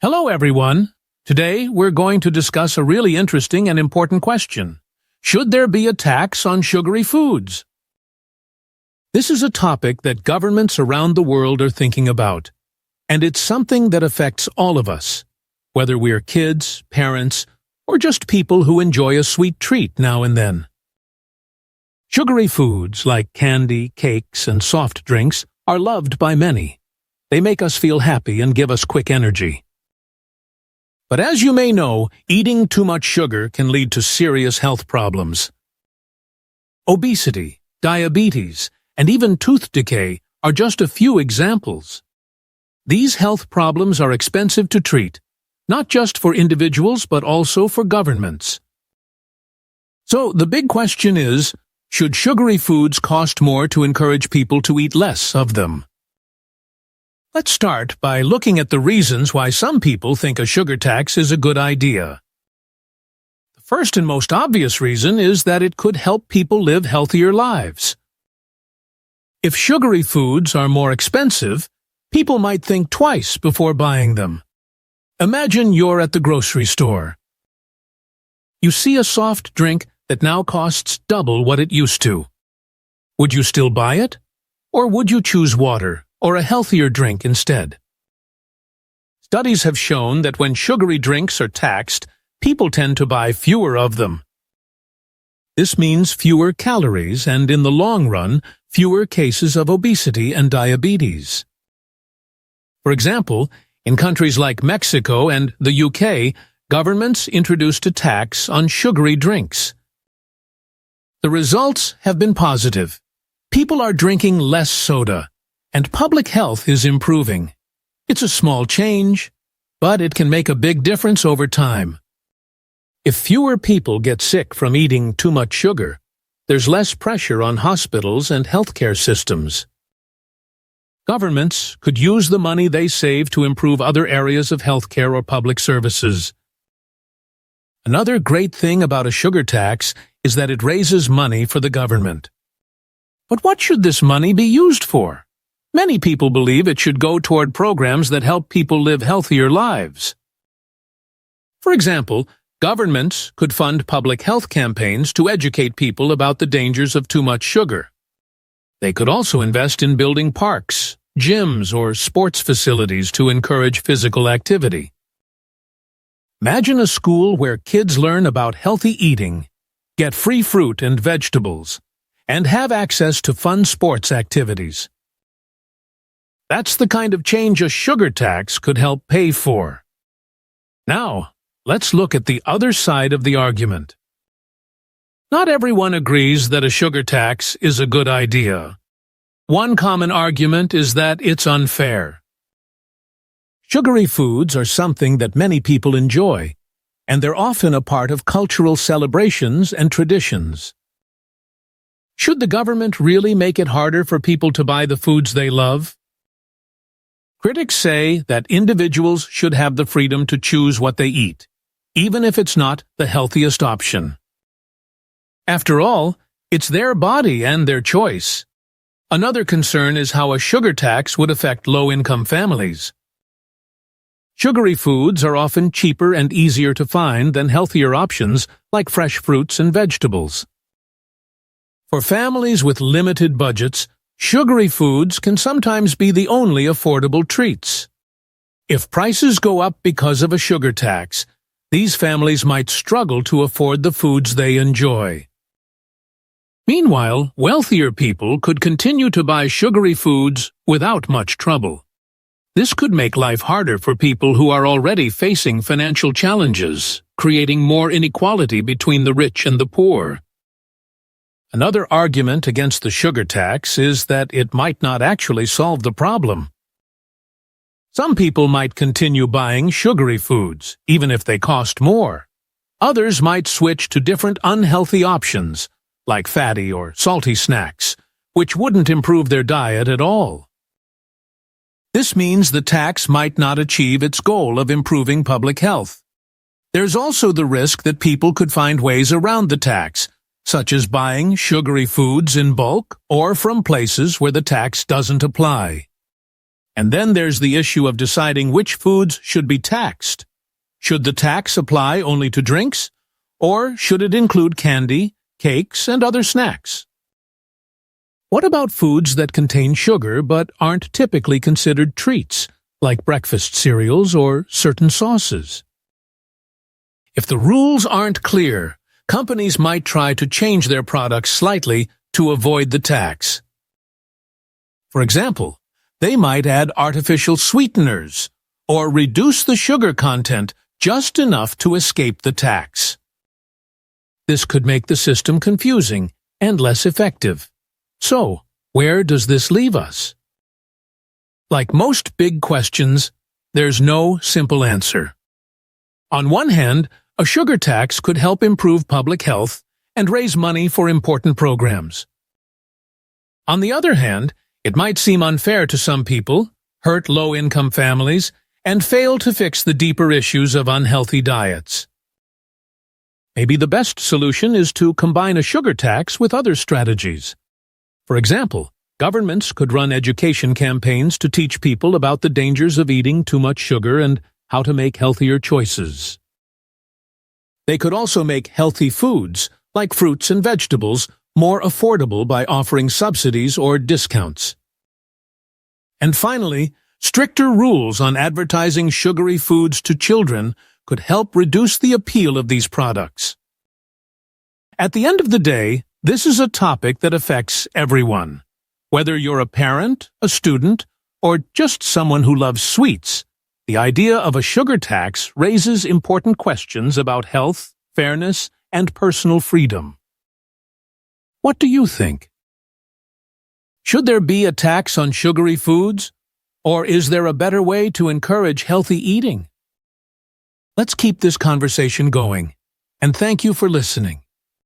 Hello, everyone. Today, we're going to discuss a really interesting and important question. Should there be a tax on sugary foods? This is a topic that governments around the world are thinking about, and it's something that affects all of us, whether we're kids, parents, or just people who enjoy a sweet treat now and then. Sugary foods like candy, cakes, and soft drinks are loved by many. They make us feel happy and give us quick energy. But as you may know, eating too much sugar can lead to serious health problems. Obesity, diabetes, and even tooth decay are just a few examples. These health problems are expensive to treat, not just for individuals but also for governments. So the big question is, should sugary foods cost more to encourage people to eat less of them? Let's start by looking at the reasons why some people think a sugar tax is a good idea. The first and most obvious reason is that it could help people live healthier lives. If sugary foods are more expensive, people might think twice before buying them. Imagine you're at the grocery store. You see a soft drink that now costs double what it used to. Would you still buy it? Or would you choose water or a healthier drink instead? Studies have shown that when sugary drinks are taxed, people tend to buy fewer of them. This means fewer calories and, in the long run, fewer cases of obesity and diabetes. For example, in countries like Mexico and the UK, governments introduced a tax on sugary drinks. The results have been positive. People are drinking less soda, and public health is improving. It's a small change, but it can make a big difference over time. If fewer people get sick from eating too much sugar, there's less pressure on hospitals and healthcare systems. Governments could use the money they save to improve other areas of healthcare or public services. Another great thing about a sugar tax is that it raises money for the government. But what should this money be used for? Many people believe it should go toward programs that help people live healthier lives. For example, governments could fund public health campaigns to educate people about the dangers of too much sugar. They could also invest in building parks, gyms, or sports facilities to encourage physical activity. Imagine a school where kids learn about healthy eating, get free fruit and vegetables, and have access to fun sports activities. That's the kind of change a sugar tax could help pay for. Now, let's look at the other side of the argument. Not everyone agrees that a sugar tax is a good idea. One common argument is that it's unfair. Sugary foods are something that many people enjoy, and they're often a part of cultural celebrations and traditions. Should the government really make it harder for people to buy the foods they love? Critics say that individuals should have the freedom to choose what they eat, even if it's not the healthiest option. After all, it's their body and their choice. Another concern is how a sugar tax would affect low-income families. Sugary foods are often cheaper and easier to find than healthier options like fresh fruits and vegetables. For families with limited budgets, sugary foods can sometimes be the only affordable treats. If prices go up because of a sugar tax, these families might struggle to afford the foods they enjoy. Meanwhile, wealthier people could continue to buy sugary foods without much trouble. This could make life harder for people who are already facing financial challenges, creating more inequality between the rich and the poor. Another argument against the sugar tax is that it might not actually solve the problem. Some people might continue buying sugary foods, even if they cost more. Others might switch to different unhealthy options, like fatty or salty snacks, which wouldn't improve their diet at all. This means the tax might not achieve its goal of improving public health. There's also the risk that people could find ways around the tax, such as buying sugary foods in bulk or from places where the tax doesn't apply. And then there's the issue of deciding which foods should be taxed. Should the tax apply only to drinks, or should it include candy, cakes, and other snacks? What about foods that contain sugar but aren't typically considered treats, like breakfast cereals or certain sauces? If the rules aren't clear, companies might try to change their products slightly to avoid the tax. For example, they might add artificial sweeteners or reduce the sugar content just enough to escape the tax. This could make the system confusing and less effective. So, where does this leave us? Like most big questions, there's no simple answer. On one hand, a sugar tax could help improve public health and raise money for important programs. On the other hand, it might seem unfair to some people, hurt low-income families, and fail to fix the deeper issues of unhealthy diets. Maybe the best solution is to combine a sugar tax with other strategies. For example, governments could run education campaigns to teach people about the dangers of eating too much sugar and how to make healthier choices. They could also make healthy foods, like fruits and vegetables, more affordable by offering subsidies or discounts. And finally, stricter rules on advertising sugary foods to children could help reduce the appeal of these products. At the end of the day, this is a topic that affects everyone. Whether you're a parent, a student, or just someone who loves sweets, the idea of a sugar tax raises important questions about health, fairness, and personal freedom. What do you think? Should there be a tax on sugary foods? Or is there a better way to encourage healthy eating? Let's keep this conversation going, and thank you for listening.